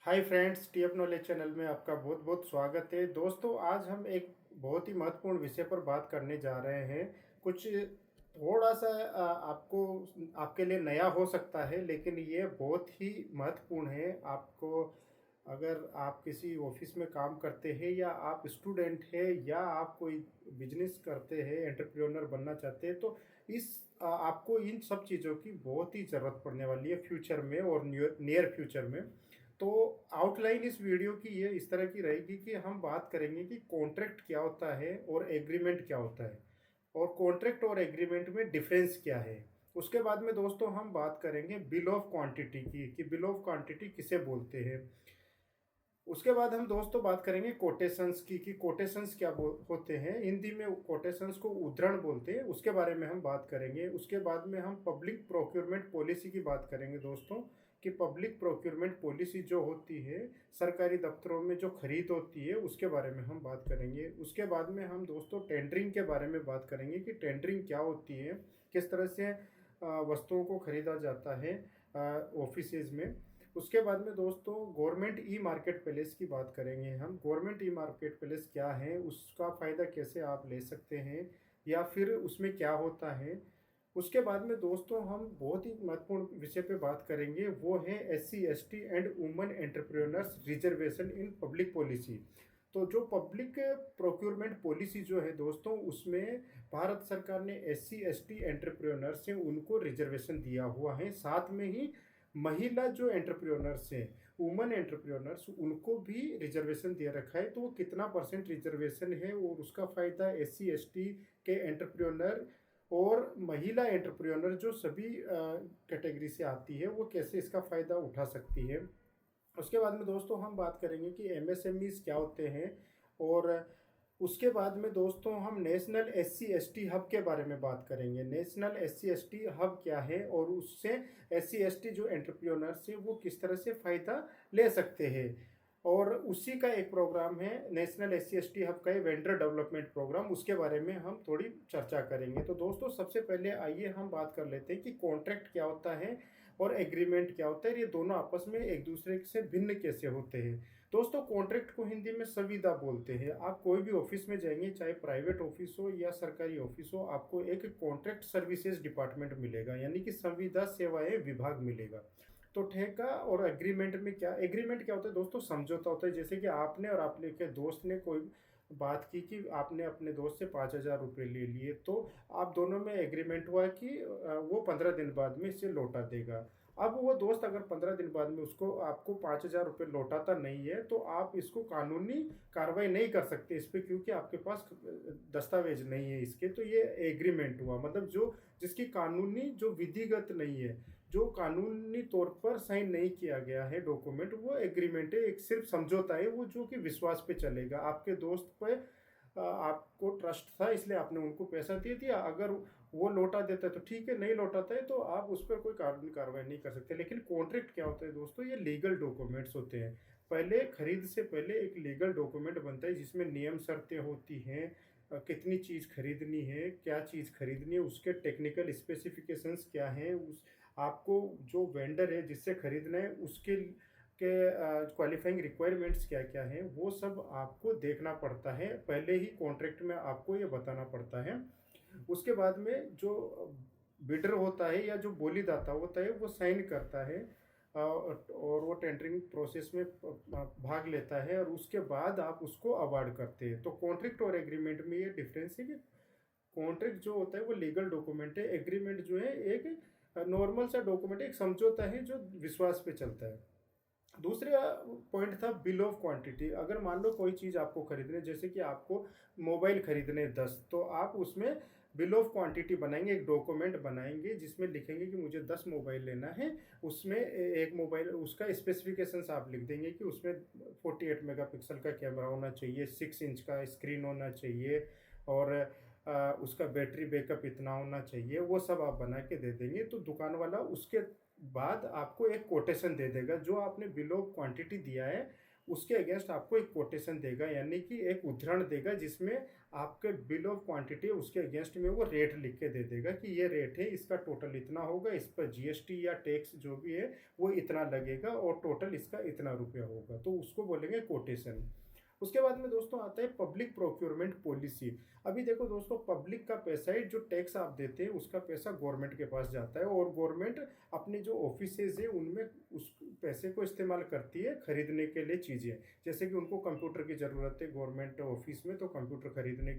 Hi friends, TF knowledge channel में आपका बहुत बहुत स्वागत है। दोस्तों, आज हम एक बहुत ही महत्वपूर्ण विषय पर बात करने जा रहे हैं। कुछ थोड़ा सा आपको आपके लिए नया हो सकता है, लेकिन ये बहुत ही महत्वपूर्ण है। आपको अगर आप किसी ऑफिस में काम करते हैं, या आप स्टूडेंट हैं, या आप कोई बिजनेस करते हैं, एंटरप्रेन्योर बनना चाहते हैं, तो आपको इन सब चीज़ों की बहुत ही ज़रूरत पड़ने वाली है फ्यूचर में और नियर फ्यूचर में। तो आउटलाइन इस वीडियो की ये इस तरह की रहेगी कि हम बात करेंगे कि कॉन्ट्रैक्ट क्या होता है और एग्रीमेंट क्या होता है, और कॉन्ट्रैक्ट और एग्रीमेंट में डिफरेंस क्या है। उसके बाद में दोस्तों हम बात करेंगे बिल ऑफ क्वांटिटी की, कि बिल ऑफ क्वांटिटी किसे बोलते हैं। उसके बाद हम दोस्तों बात करेंगे कोटेशंस की, कि कोटेशंस क्या होते हैं। हिंदी में कोटेशंस को उद्धरण बोलते हैं, उसके बारे में हम बात करेंगे। उसके बाद में हम पब्लिक प्रोक्योरमेंट पॉलिसी की बात करेंगे दोस्तों, कि पब्लिक प्रोक्योरमेंट पॉलिसी जो होती है, सरकारी दफ्तरों में जो खरीद होती है, उसके बारे में हम बात करेंगे। उसके बाद में हम दोस्तों टेंडरिंग के बारे में बात करेंगे, कि टेंडरिंग क्या होती है, किस तरह से वस्तुओं को खरीदा जाता है ऑफिसेज में। उसके बाद में दोस्तों गवर्नमेंट ई मार्केट प्लेस की बात करेंगे हम। गवर्नमेंट ई मार्केट प्लेस क्या है, उसका फ़ायदा कैसे आप ले सकते हैं, या फिर उसमें क्या होता है। उसके बाद में दोस्तों हम बहुत ही महत्वपूर्ण विषय पे बात करेंगे, वो है SC ST and women entrepreneurs reservation in public policy. तो जो पब्लिक प्रोक्योरमेंट पॉलिसी जो है दोस्तों, उसमें भारत सरकार ने SC ST एंटरप्रेन्योर्स हैं उनको रिजर्वेशन दिया हुआ है। साथ में ही महिला जो एंटरप्रेन्योर्स हैं, वुमेन एंटरप्रेन्योर्स, उनको भी रिजर्वेशन दे रखा है। तो वो कितना परसेंट रिजर्वेशन है और उसका फ़ायदा SC ST के एंटरप्रेन्योर और महिला एंटरप्रेन्योर जो सभी कैटेगरी से आती है, वो कैसे इसका फ़ायदा उठा सकती है। उसके बाद में दोस्तों हम बात करेंगे कि MSMEs क्या होते हैं। और उसके बाद में दोस्तों हम नेशनल SC ST हब के बारे में बात करेंगे। नेशनल SC ST हब क्या है, और उससे SC ST जो एंटरप्रेन्योर्स हैं वो किस तरह से फ़ायदा ले सकते हैं। और उसी का एक प्रोग्राम है नेशनल SC ST हब का वेंडर डेवलपमेंट प्रोग्राम, उसके बारे में हम थोड़ी चर्चा करेंगे। तो दोस्तों सबसे पहले आइए हम बात कर लेते हैं कि कॉन्ट्रैक्ट क्या होता है और एग्रीमेंट क्या होता है। ये दोनों आपस में एक दूसरे से भिन्न कैसे होते हैं। दोस्तों कॉन्ट्रैक्ट को हिंदी में संविदा बोलते हैं। आप कोई भी ऑफिस में जाएंगे, चाहे प्राइवेट ऑफिस हो या सरकारी ऑफिस हो, आपको एक कॉन्ट्रैक्ट सर्विसेज डिपार्टमेंट मिलेगा, यानी कि संविदा सेवाएं विभाग मिलेगा। तो ठेका और एग्रीमेंट में क्या, एग्रीमेंट क्या होता है दोस्तों, समझौता होता है। जैसे कि आपने और आपने के दोस्त ने कोई बात की कि आपने अपने दोस्त से 5,000 रुपये ले लिए, तो आप दोनों में एग्रीमेंट हुआ कि वो 15 दिन बाद में इसे लौटा देगा। अब वो दोस्त अगर 15 दिन बाद में उसको आपको 5,000 रुपये लौटाता नहीं है, तो आप इसको कानूनी कार्रवाई नहीं कर सकते इस पर, क्योंकि आपके पास दस्तावेज नहीं है इसके। तो ये एग्रीमेंट हुआ, मतलब जो जिसकी कानूनी जो विधिगत नहीं है, जो कानूनी तौर पर साइन नहीं किया गया है डॉक्यूमेंट, वो एग्रीमेंट है। एक सिर्फ समझौता है वो, जो कि विश्वास पे चलेगा। आपके दोस्त पे आपको ट्रस्ट था, इसलिए आपने उनको पैसा दे दिया। अगर वो लौटा देता है तो ठीक है, नहीं लौटाता है तो आप उस पर कोई कानूनी कार्रवाई नहीं कर सकते। लेकिन कॉन्ट्रैक्ट क्या होता है दोस्तों, ये लीगल डॉक्यूमेंट्स होते हैं। पहले खरीद से पहले एक लीगल डॉक्यूमेंट बनता है, जिसमें नियम शर्तें होती हैं, कितनी चीज़ खरीदनी है, क्या चीज़ खरीदनी है, उसके टेक्निकल स्पेसिफिकेशंस क्या हैं, उस आपको जो वेंडर है जिससे खरीदना है उसके के क्वालिफाइंग रिक्वायरमेंट्स क्या क्या हैं, वो सब आपको देखना पड़ता है। पहले ही कॉन्ट्रैक्ट में आपको ये बताना पड़ता है। उसके बाद में जो बिडर होता है या जो बोलीदाता होता है, वो साइन करता है और वो टेंडरिंग प्रोसेस में भाग लेता है, और उसके बाद आप उसको अवार्ड करते हैं। तो कॉन्ट्रैक्ट और एग्रीमेंट में ये डिफरेंस है कि कॉन्ट्रैक्ट जो होता है वो लीगल डॉक्यूमेंट है, एग्रीमेंट जो है एक नॉर्मल सा डॉक्यूमेंट, एक समझौता है जो विश्वास पे चलता है। दूसरा पॉइंट था बिल ऑफ क्वांटिटी। अगर मान लो कोई चीज़ आपको खरीदने, जैसे कि आपको मोबाइल खरीदने 10, तो आप उसमें बिल ऑफ क्वांटिटी बनाएंगे, एक डॉक्यूमेंट बनाएंगे जिसमें लिखेंगे कि मुझे 10 मोबाइल लेना है। उसमें एक मोबाइल, उसका स्पेसिफिकेशंस आप लिख देंगे कि उसमें 48 मेगापिक्सल का कैमरा होना चाहिए, 6 इंच का स्क्रीन होना चाहिए, और उसका बैटरी बैकअप इतना होना चाहिए। वो सब आप बना के दे देंगे, तो दुकान वाला उसके बाद आपको एक कोटेशन दे देगा। जो आपने बिल ऑफ क्वांटिटी दिया है उसके अगेंस्ट आपको एक कोटेशन देगा, यानी कि एक उद्धरण देगा जिसमें आपके बिल ऑफ क्वांटिटी उसके अगेंस्ट में वो रेट लिख के दे देगा कि ये रेट है, इसका टोटल इतना होगा, इस पर जीएसटी या टैक्स जो भी है वो इतना लगेगा और टोटल इसका इतना रुपया होगा, तो उसको बोलेंगे कोटेशन। उसके बाद में दोस्तों आता है पब्लिक प्रोक्योरमेंट पॉलिसी। अभी देखो दोस्तों, पब्लिक का पैसा है, जो टैक्स आप देते हैं उसका पैसा गवर्नमेंट के पास जाता है और गवर्नमेंट अपने जो ऑफिसेज है उनमें उस पैसे को इस्तेमाल करती है खरीदने के लिए चीज़ें। जैसे कि उनको कंप्यूटर की ज़रूरत है गवर्नमेंट ऑफिस में, तो कंप्यूटर खरीदने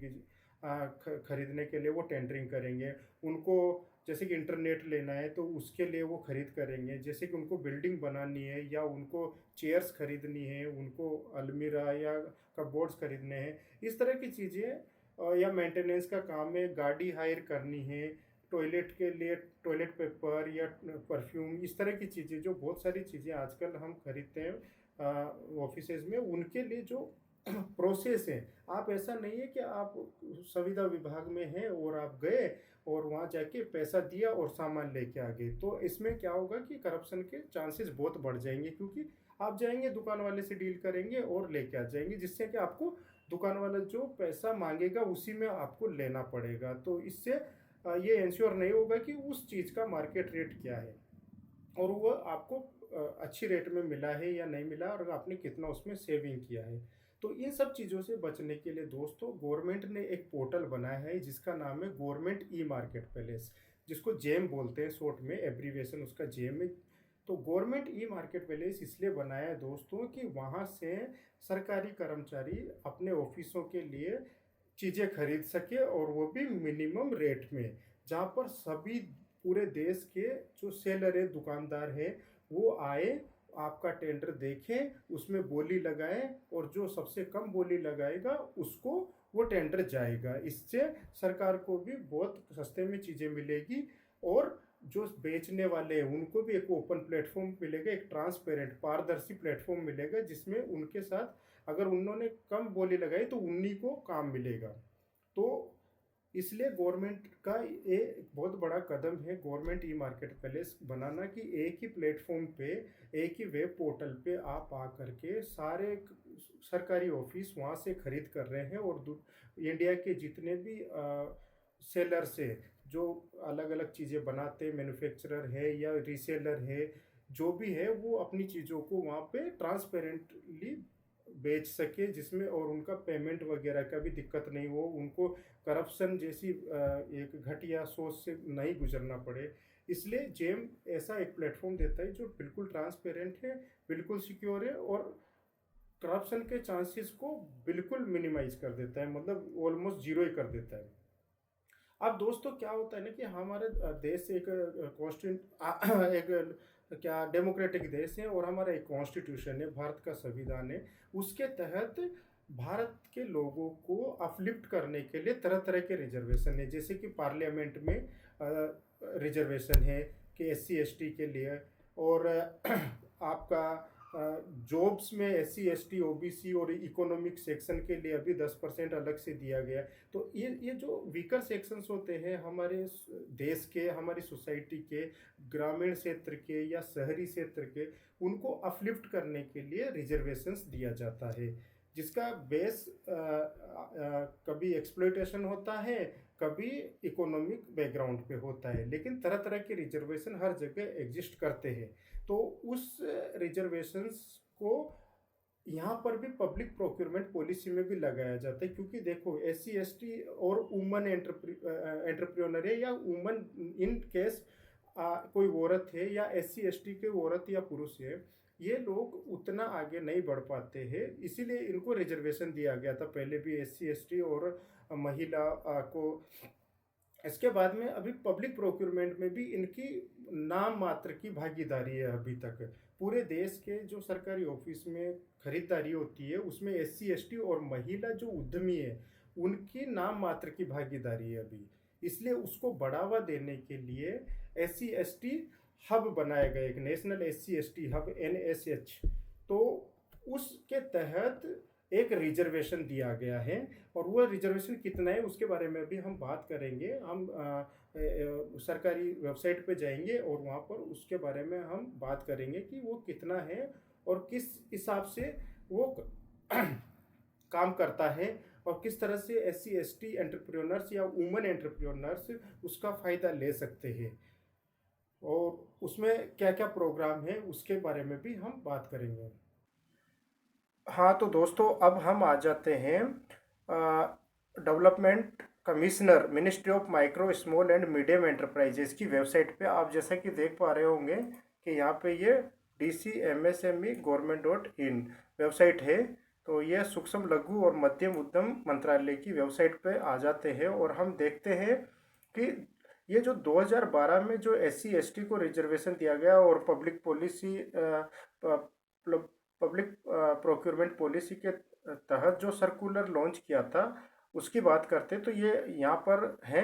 के लिए वो टेंडरिंग करेंगे। उनको जैसे कि इंटरनेट लेना है तो उसके लिए वो खरीद करेंगे। जैसे कि उनको बिल्डिंग बनानी है या उनको चेयर्स खरीदनी है, उनको अलमीरा या कपबोर्ड्स खरीदने हैं, इस तरह की चीज़ें, या मेंटेनेंस का काम है, गाड़ी हायर करनी है, टॉयलेट के लिए टॉयलेट पेपर या परफ्यूम, इस तरह की चीज़ें, जो बहुत सारी चीज़ें आजकल हम खरीदते हैं ऑफिसेज में, उनके लिए जो प्रोसेस है। आप ऐसा नहीं है कि आप संविदा विभाग में हैं और आप गए और वहाँ जाके पैसा दिया और सामान लेके आ गए, तो इसमें क्या होगा कि करप्शन के चांसेस बहुत बढ़ जाएंगे, क्योंकि आप जाएंगे दुकान वाले से डील करेंगे और लेके आ जाएंगे, जिससे कि आपको दुकान वाला जो पैसा मांगेगा उसी में आपको लेना पड़ेगा। तो इससे ये इंश्योर नहीं होगा कि उस चीज़ का मार्केट रेट क्या है और वो आपको अच्छी रेट में मिला है या नहीं मिला और आपने कितना उसमें सेविंग किया है। तो इन सब चीज़ों से बचने के लिए दोस्तों गवर्नमेंट ने एक पोर्टल बनाया है जिसका नाम है गवर्नमेंट ई मार्केट प्लेस, जिसको जेम बोलते हैं शॉर्ट में, एब्रीविएशन उसका जेम है। तो गवर्नमेंट ई मार्केट प्लेस इसलिए बनाया है दोस्तों कि वहाँ से सरकारी कर्मचारी अपने ऑफिसों के लिए चीज़ें खरीद सके और वो भी मिनिमम रेट में, जहाँ पर सभी पूरे देश के जो सेलर है, दुकानदार है, वो आए, आपका टेंडर देखें, उसमें बोली लगाएं और जो सबसे कम बोली लगाएगा उसको वो टेंडर जाएगा। इससे सरकार को भी बहुत सस्ते में चीज़ें मिलेगी और जो बेचने वाले हैं उनको भी एक ओपन प्लेटफॉर्म मिलेगा, एक ट्रांसपेरेंट पारदर्शी प्लेटफॉर्म मिलेगा, जिसमें उनके साथ अगर उन्होंने कम बोली लगाई तो उन्हीं को काम मिलेगा। तो इसलिए गवर्नमेंट का ये बहुत बड़ा कदम है गवर्नमेंट ई मार्केट प्लेस बनाना, कि एक ही प्लेटफॉर्म पे, एक ही वेब पोर्टल पे आप आकर के सारे सरकारी ऑफिस वहाँ से खरीद कर रहे हैं और इंडिया के जितने भी सेलर्स है, जो अलग अलग चीज़ें बनाते, मैन्युफैक्चरर है या रीसेलर है, जो भी है, वो अपनी चीज़ों को वहाँ पे ट्रांसपेरेंटली बेच सके, जिसमें और उनका पेमेंट वगैरह का भी दिक्कत नहीं हो, उनको करप्शन जैसी एक घटिया सोच से नहीं गुजरना पड़े। इसलिए जेम ऐसा एक प्लेटफॉर्म देता है जो बिल्कुल ट्रांसपेरेंट है, बिल्कुल सिक्योर है और करप्शन के चांसेस को बिल्कुल मिनिमाइज कर देता है, मतलब ऑलमोस्ट जीरो ही कर देता है। अब दोस्तों क्या होता है ना कि हमारे देश एक कॉन्स्टिट्यूट एक क्या डेमोक्रेटिक देश है और हमारा एक कॉन्स्टिट्यूशन है, भारत का संविधान है। उसके तहत भारत के लोगों को अपलिफ्ट करने के लिए तरह तरह के रिजर्वेशन है, जैसे कि पार्लियामेंट में रिजर्वेशन है कि SC ST के लिए, और आपका जॉब्स में SC ST OBC और इकोनॉमिक सेक्शन के लिए अभी 10% अलग से दिया गया। तो ये जो वीकर सेक्शंस होते हैं हमारे देश के, हमारी सोसाइटी के, ग्रामीण क्षेत्र के या शहरी क्षेत्र के, उनको अपलिफ्ट करने के लिए रिजर्वेशंस दिया जाता है, जिसका बेस कभी एक्सप्लॉयटेशन होता है, कभी इकोनॉमिक बैकग्राउंड पे होता है, लेकिन तरह तरह के रिजर्वेशन हर जगह एग्जिस्ट करते हैं। तो उस रिजर्वेशंस को यहाँ पर भी पब्लिक प्रोक्योरमेंट पॉलिसी में भी लगाया जाता है, क्योंकि देखो SC ST और वुमन एंटरप्रेन्योर है या वुमन इन केस कोई औरत है या SC ST के औरत या पुरुष है, ये लोग उतना आगे नहीं बढ़ पाते हैं, इसीलिए इनको रिजर्वेशन दिया गया था पहले भी SC ST और महिला को। इसके बाद में अभी पब्लिक प्रोक्योरमेंट में भी इनकी नाम मात्र की भागीदारी है। अभी तक पूरे देश के जो सरकारी ऑफिस में खरीदारी होती है उसमें SC ST और महिला जो उद्यमी है उनकी नाम मात्र की भागीदारी है अभी। इसलिए उसको बढ़ावा देने के लिए SC ST हब बनाया गया, एक national SC ST hub NSH। तो उसके तहत एक रिजर्वेशन दिया गया है और वो रिजर्वेशन कितना है उसके बारे में भी हम बात करेंगे। हम सरकारी वेबसाइट पे जाएंगे और वहाँ पर उसके बारे में हम बात करेंगे कि वो कितना है और किस हिसाब से वो काम करता है और किस तरह से SC ST एंटरप्रेन्योर्स या वुमेन एंटरप्रेन्योर्स उसका फ़ायदा ले सकते हैं, और उसमें क्या क्या प्रोग्राम है उसके बारे में भी हम बात करेंगे। हाँ, तो दोस्तों अब हम आ जाते हैं development commissioner ministry of micro small and medium enterprises की वेबसाइट पे। आप जैसा कि देख पा रहे होंगे कि यहाँ पे ये DCMSME गवर्नमेंट.in वेबसाइट है। तो ये सूक्ष्म लघु और मध्यम उद्यम मंत्रालय की वेबसाइट पे आ जाते हैं और हम देखते हैं कि ये जो 2012 में जो SC ST को रिजर्वेशन दिया गया और public policy public procurement policy के तहत जो सर्कुलर लॉन्च किया था उसकी बात करते तो ये यहाँ पर है।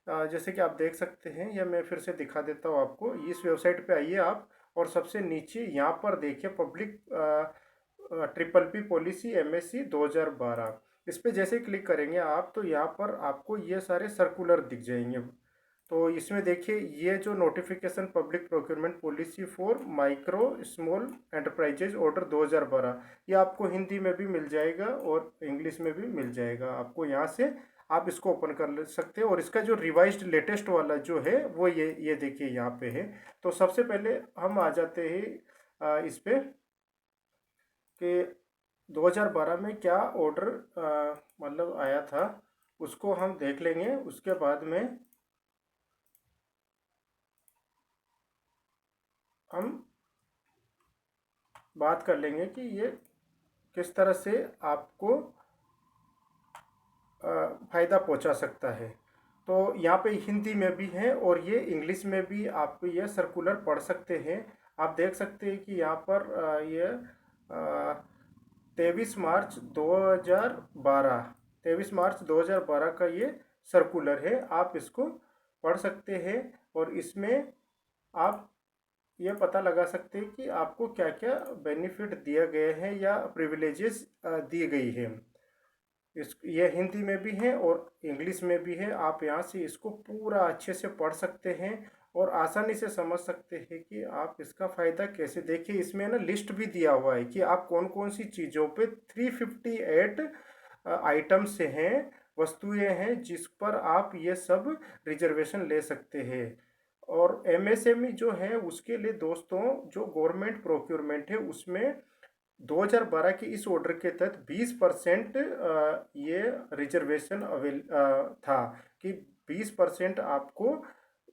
जैसे कि आप देख सकते हैं, या मैं फिर से दिखा देता हूँ आपको। इस वेबसाइट पे आइए आप और सबसे नीचे यहाँ पर देखिए पब्लिक PPP पॉलिसी MSC 2012। इस पे जैसे क्लिक करेंगे आप तो यहाँ पर आपको ये सारे सर्कुलर दिख जाएंगे। तो इसमें देखिए ये जो notification public procurement policy for micro small enterprises order 2012, ये आपको हिंदी में भी मिल जाएगा और इंग्लिश में भी मिल जाएगा। आपको यहाँ से आप इसको ओपन कर ले सकते हैं और इसका जो रिवाइज्ड लेटेस्ट वाला जो है वो ये देखिए यहाँ पे है। तो सबसे पहले हम आ जाते हैं इस पे कि 2012 में क्या ऑर्डर मतलब आया था, उसको हम देख लेंगे। उसके बाद में हम बात कर लेंगे कि ये किस तरह से आपको फ़ायदा पहुंचा सकता है। तो यहाँ पे हिंदी में भी है और ये इंग्लिश में भी आप ये सर्कुलर पढ़ सकते हैं। आप देख सकते हैं कि यहाँ पर ये 23 मार्च 2012 का ये सर्कुलर है। आप इसको पढ़ सकते हैं और इसमें आप ये पता लगा सकते हैं कि आपको क्या क्या बेनिफिट दिए गए हैं या प्रिविलेजेस दी गई है। इस ये हिंदी में भी है और इंग्लिश में भी है। आप यहाँ से इसको पूरा अच्छे से पढ़ सकते हैं और आसानी से समझ सकते हैं कि आप इसका फ़ायदा कैसे। देखिए इसमें ना लिस्ट भी दिया हुआ है कि आप कौन कौन सी चीज़ों पे 358 आइटम्स हैं, वस्तुएं हैं जिस पर आप ये सब रिजर्वेशन ले सकते हैं। और MSME जो है उसके लिए दोस्तों जो गवर्नमेंट प्रोक्योरमेंट है उसमें 2012 के इस ऑर्डर के तहत 20% ये रिजर्वेशन था कि 20% आपको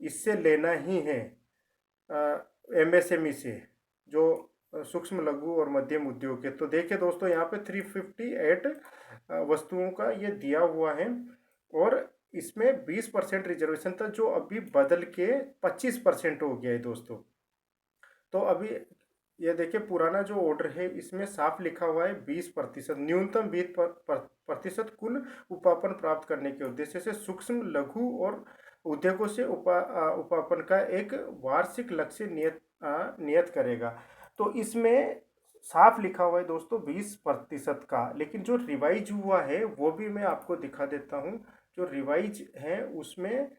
इससे लेना ही है MSME से, जो सूक्ष्म लघु और मध्यम उद्योग है। तो देखिए दोस्तों यहाँ पे 358 वस्तुओं का ये दिया हुआ है और इसमें 20% रिजर्वेशन था जो अभी बदल के 25% हो गया है दोस्तों। तो अभी ये देखिए पुराना जो ऑर्डर है इसमें साफ लिखा हुआ है 20% न्यूनतम 20% कुल उपापन प्राप्त करने के उद्देश्य से सूक्ष्म लघु और उद्योगों से उपापन का एक वार्षिक लक्ष्य नियत करेगा। तो इसमें साफ लिखा हुआ है दोस्तों 20% का, लेकिन जो रिवाइज हुआ है वो भी मैं आपको दिखा देता हूँ। जो रिवाइज है उसमें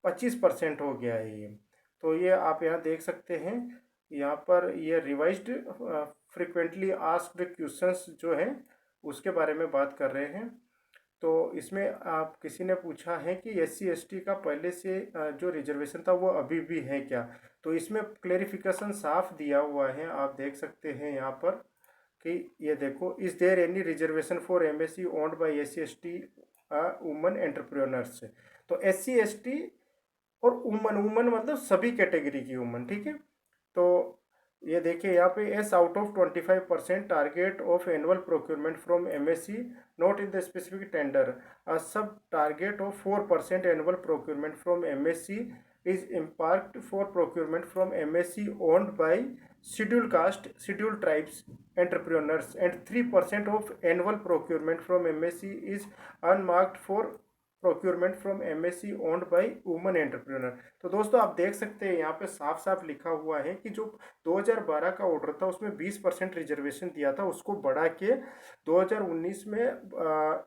25% हो गया है ये। तो ये आप यहाँ देख सकते हैं, यहाँ पर ये रिवाइज्ड फ्रिक्वेंटली आस्क्ड क्वेश्चंस जो है उसके बारे में बात कर रहे हैं। तो इसमें आप किसी ने पूछा है कि SC ST का पहले से जो रिजर्वेशन था वो अभी भी है क्या। तो इसमें क्लेरिफिकेशन साफ दिया हुआ है, आप देख सकते हैं यहाँ पर कि ये देखो, is there any reservation for MSC owned by SC ST woman entrepreneurs. तो SC ST और वुमन, वुमन मतलब सभी कैटेगरी की वुमन, ठीक है। तो ये देखिए यहाँ पे as out of 25% target of annual procurement from MSC not in the specific tender, सब target of 4% annual procurement from MSC is earmarked for procurement from MSC owned by scheduled caste, scheduled tribes entrepreneurs, and 3% of annual procurement from MSC is unmarked for procurement from MSC owned bye woman entrepreneur. तो दोस्तों आप देख सकते हैं यहाँ पे साफ साफ लिखा हुआ है कि जो 2012 का ऑर्डर था उसमें 20% रिजर्वेशन दिया था, उसको बढ़ा के 2019 में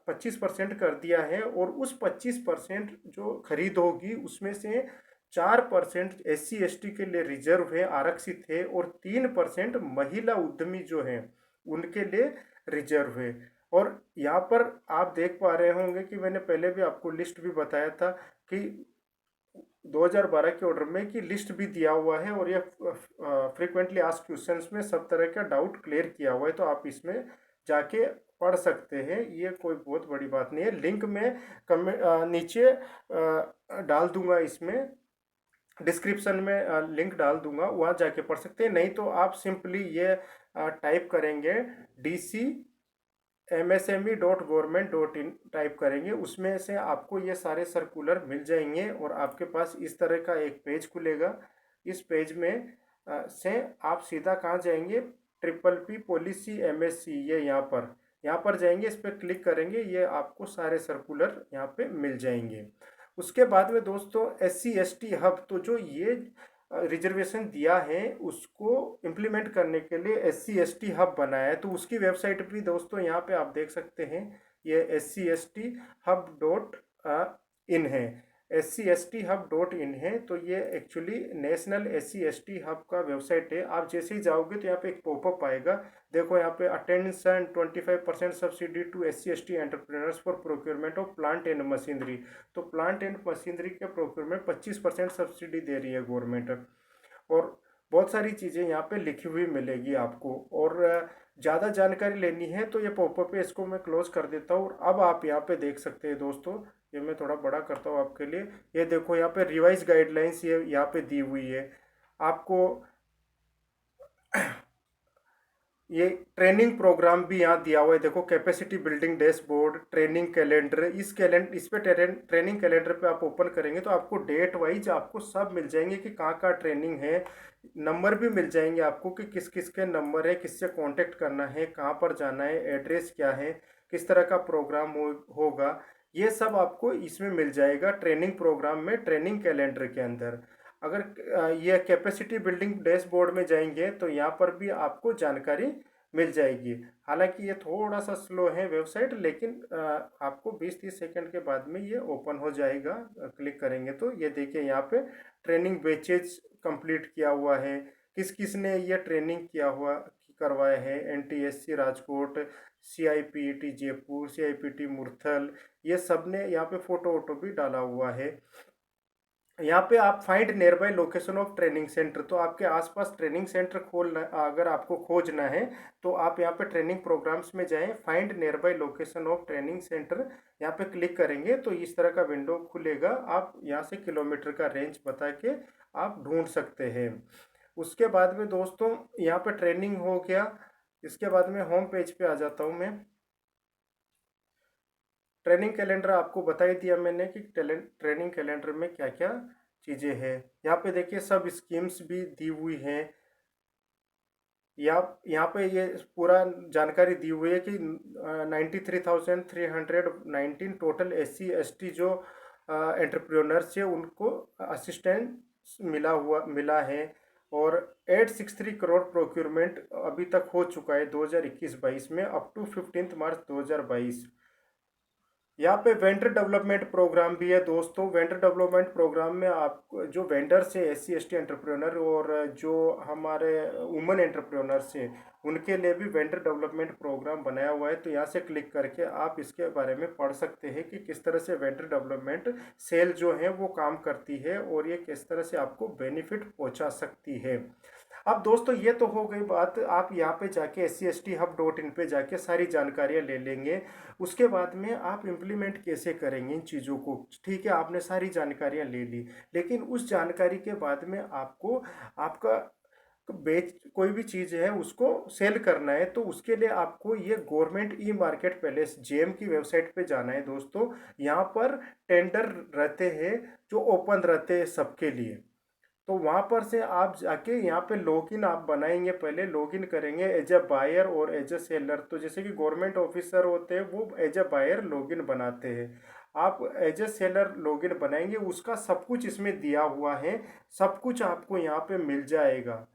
25% कर दिया है और उस 25% जो खरीद होगी उसमें से 4% SC ST के लिए रिजर्व है, आरक्षित है, और 3% महिला उद्यमी जो है उनके लिए रिजर्व है। और यहाँ पर आप देख पा रहे होंगे कि मैंने पहले भी आपको लिस्ट भी बताया था कि 2012 के ऑर्डर में कि लिस्ट भी दिया हुआ है, और ये फ्रीक्वेंटली आस्क्ड क्वेश्चंस में सब तरह का डाउट क्लियर किया हुआ है, तो आप इसमें जाके पढ़ सकते हैं। ये कोई बहुत बड़ी बात नहीं है। लिंक में नीचे डाल दूंगा, इसमें डिस्क्रिप्शन में लिंक डाल दूंगा, वहाँ जाके पढ़ सकते हैं। नहीं तो आप सिंपली ये टाइप करेंगे dcmsme.government.in टाइप करेंगे, उसमें से आपको ये सारे सर्कुलर मिल जाएंगे और आपके पास इस तरह का एक पेज खुलेगा। इस पेज में से आप सीधा कहाँ जाएंगे, ट्रिपल पी पॉलिसी MSc, ये यहाँ पर जाएंगे, इस पर क्लिक करेंगे, ये आपको सारे सर्कुलर यहाँ पे मिल जाएंगे। उसके बाद में दोस्तों SC ST हब, तो जो ये रिजर्वेशन दिया है उसको इम्प्लीमेंट करने के लिए SC ST हब बनाया है, तो उसकी वेबसाइट भी दोस्तों यहाँ पे आप देख सकते हैं। ये SCST hub.in है, SCST hub.in है। तो ये actually national SC ST hub का वेबसाइट है। आप जैसे ही जाओगे तो यहाँ पे एक पॉपअप आएगा, देखो यहाँ पे attention 25% subsidy to SC ST entrepreneurs for procurement of plant and machinery. तो प्लांट एंड मशीनरी के प्रोक्योरमेंट 25% सब्सिडी दे रही है गवर्नमेंट। और बहुत सारी चीज़ें यहाँ पे लिखी हुई मिलेगी आपको। और ज़्यादा जानकारी लेनी है तो ये पॉपअप है, इसको मैं क्लोज कर देता हूँ। अब आप यहाँ पे देख सकते हैं दोस्तों, ये मैं थोड़ा बड़ा करता हूँ आपके लिए। ये देखो यहाँ पे रिवाइज गाइडलाइंस ये यहाँ पे दी हुई है आपको। ये ट्रेनिंग प्रोग्राम भी यहाँ दिया हुआ है, देखो capacity building dashboard, training calendar. इस पे ट्रेनिंग कैलेंडर पे आप ओपन करेंगे तो आपको डेट वाइज आपको सब मिल जाएंगे कि कहाँ कहाँ ट्रेनिंग है। नंबर भी मिल जाएंगे आपको कि किस किस के नंबर है, किससे कांटेक्ट करना है, कहाँ पर जाना है, एड्रेस क्या है, किस तरह का प्रोग्राम होगा, ये सब आपको इसमें मिल जाएगा ट्रेनिंग प्रोग्राम में, ट्रेनिंग कैलेंडर के अंदर। अगर ये कैपेसिटी बिल्डिंग डैशबोर्ड में जाएंगे तो यहाँ पर भी आपको जानकारी मिल जाएगी। हालांकि ये थोड़ा सा स्लो है वेबसाइट, लेकिन आपको 20-30 सेकंड के बाद में ये ओपन हो जाएगा। क्लिक करेंगे तो ये देखिए यहाँ पे ट्रेनिंग बैचेज कंप्लीट किया हुआ है, किस किस ने ये ट्रेनिंग करवाया है। NTSC Rajkot, CIPET Jaipur, CIPT Murthal, ये सब ने यहाँ पे फोटो वोटो भी डाला हुआ है। यहाँ पे आप find near by location of training centre, तो आपके आसपास ट्रेनिंग सेंटर खोलना, अगर आपको खोजना है तो आप यहाँ पे ट्रेनिंग प्रोग्राम्स में जाएं, find near by location of training centre, यहाँ पे क्लिक करेंगे तो इस तरह का विंडो खुलेगा। आप यहाँ से किलोमीटर का रेंज बता के आप ढूंढ सकते हैं। उसके बाद में दोस्तों यहाँ पे ट्रेनिंग हो गया। इसके बाद में होम पेज पे आ जाता हूँ मैं। ट्रेनिंग कैलेंडर आपको बता ही दिया मैंने कि ट्रेनिंग कैलेंडर में क्या क्या चीज़ें हैं। यहाँ पे देखिए सब स्कीम्स भी दी हुई हैं। यहाँ पे ये पूरा जानकारी दी हुई है कि 93,319 टोटल SC ST जो एंटरप्रेन्योर्स है उनको असिस्टेंट मिला है। और 863 करोड़ प्रोक्योरमेंट अभी तक हो चुका है 2021-22 में, अप टू 15 मार्च 2022। यहाँ पे वेंडर डेवलपमेंट प्रोग्राम भी है दोस्तों। वेंडर डेवलपमेंट प्रोग्राम में आप जो वेंडर्स है SC ST एंटरप्रेन्योर और जो हमारे वुमेन एंटरप्रेन्योर्स हैं उनके लिए भी वेंडर डेवलपमेंट प्रोग्राम बनाया हुआ है। तो यहाँ से क्लिक करके आप इसके बारे में पढ़ सकते हैं कि किस तरह से वेंडर डेवलपमेंट सेल जो है वो काम करती है और ये किस तरह से आपको बेनिफिट पहुँचा सकती है। अब दोस्तों ये तो हो गई बात, आप यहाँ पे जाके SCSThub.in पे जाके सारी जानकारियाँ ले लेंगे। उसके बाद में आप इम्प्लीमेंट कैसे करेंगे इन चीज़ों को, ठीक है, आपने सारी जानकारियाँ ले ली, लेकिन उस जानकारी के बाद में आपको आपका कोई भी चीज़ है उसको सेल करना है, तो उसके लिए आपको ये गवर्नमेंट ई-मार्केट प्लेस JAM की वेबसाइट पे जाना है दोस्तों। यहाँ पर टेंडर रहते हैं जो ओपन रहते हैं सबके लिए, तो वहाँ पर से आप जाके यहाँ पे लॉगिन आप बनाएंगे, पहले लॉगिन करेंगे एज अ बायर और एज अ सेलर। तो जैसे कि गवर्नमेंट ऑफिसर होते हैं वो एज अ बायर लॉगिन बनाते हैं, आप एज अ सेलर लॉगिन बनाएंगे। उसका सब कुछ इसमें दिया हुआ है, सब कुछ आपको यहाँ पे मिल जाएगा।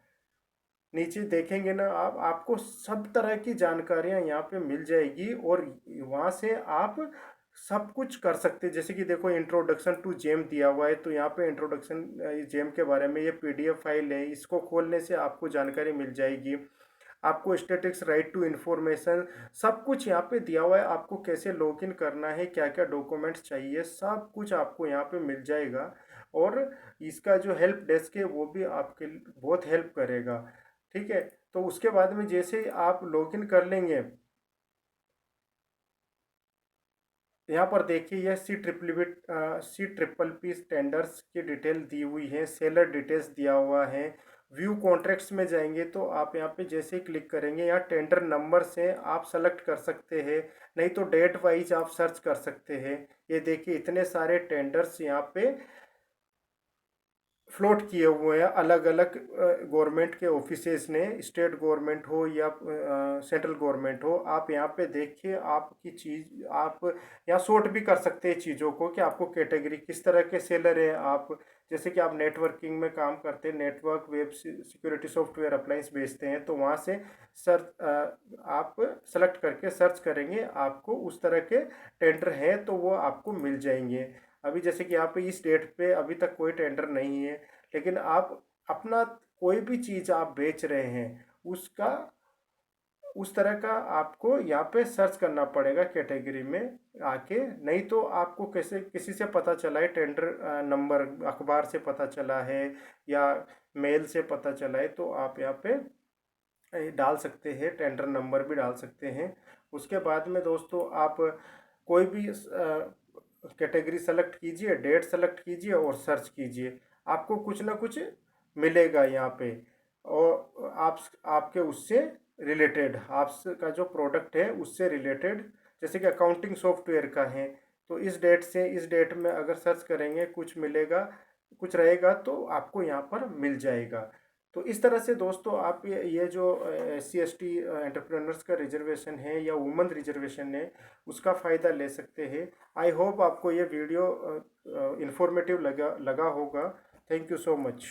नीचे देखेंगे ना आप, आपको सब तरह की जानकारियाँ यहाँ पे मिल जाएगी और वहाँ से आप सब कुछ कर सकते हैं। जैसे कि देखो इंट्रोडक्शन टू JAM दिया हुआ है, तो यहाँ पे इंट्रोडक्शन JAM के बारे में ये PDF फाइल है, इसको खोलने से आपको जानकारी मिल जाएगी। आपको स्टैटिक्स राइट टू इन्फॉर्मेशन सब कुछ यहाँ पे दिया हुआ है। आपको कैसे लॉगिन करना है, क्या क्या डॉक्यूमेंट्स चाहिए, सब कुछ आपको यहाँ पे मिल जाएगा। और इसका जो हेल्प डेस्क है वो भी आपके बहुत हेल्प करेगा। ठीक है, तो उसके बाद में जैसे ही आप लॉगिन कर लेंगे, यहाँ पर देखिए यह सी ट्रिपल पी टेंडर्स की डिटेल दी हुई है, सेलर डिटेल्स दिया हुआ है। व्यू कॉन्ट्रैक्ट्स में जाएंगे तो आप यहाँ पे जैसे ही क्लिक करेंगे, यहाँ टेंडर नंबर से आप सेलेक्ट कर सकते हैं, नहीं तो डेट वाइज आप सर्च कर सकते हैं। ये देखिए इतने सारे टेंडर्स यहाँ पे फ्लोट किए हुए हैं अलग अलग गवर्नमेंट के ऑफिसेज ने, स्टेट गवर्नमेंट हो या सेंट्रल गवर्नमेंट हो। आप यहाँ पे देखिए आपकी चीज़ आप यहाँ सॉर्ट भी कर सकते हैं चीज़ों को कि आपको कैटेगरी किस तरह के सेलर हैं आप। जैसे कि आप नेटवर्किंग में काम करते हैं, network web security software appliance बेचते हैं, तो वहाँ से आप सेलेक्ट करके सर्च करेंगे, आपको उस तरह के टेंडर हैं तो वो आपको मिल जाएंगे। अभी जैसे कि यहाँ पे इस डेट पे अभी तक कोई टेंडर नहीं है, लेकिन आप अपना कोई भी चीज़ आप बेच रहे हैं उसका उस तरह का आपको यहाँ पे सर्च करना पड़ेगा कैटेगरी में आके। नहीं तो आपको कैसे किसी से पता चला है टेंडर नंबर, अखबार से पता चला है या मेल से पता चला है, तो आप यहाँ पे डाल सकते हैं, टेंडर नंबर भी डाल सकते हैं। उसके बाद में दोस्तों आप कोई भी कैटेगरी सेलेक्ट कीजिए, डेट सेलेक्ट कीजिए और सर्च कीजिए, आपको कुछ ना कुछ मिलेगा यहाँ पे। और आपके उससे रिलेटेड, आपका जो प्रोडक्ट है उससे रिलेटेड, जैसे कि अकाउंटिंग सॉफ्टवेयर का है तो इस डेट से इस डेट में अगर सर्च करेंगे कुछ मिलेगा, कुछ रहेगा तो आपको यहाँ पर मिल जाएगा। तो इस तरह से दोस्तों आप ये जो SC ST एंटरप्रेन्योर्स का रिजर्वेशन है या वुमेन रिजर्वेशन है उसका फ़ायदा ले सकते हैं। आई होप आपको ये वीडियो इंफॉर्मेटिव लगा होगा। Thank you so much.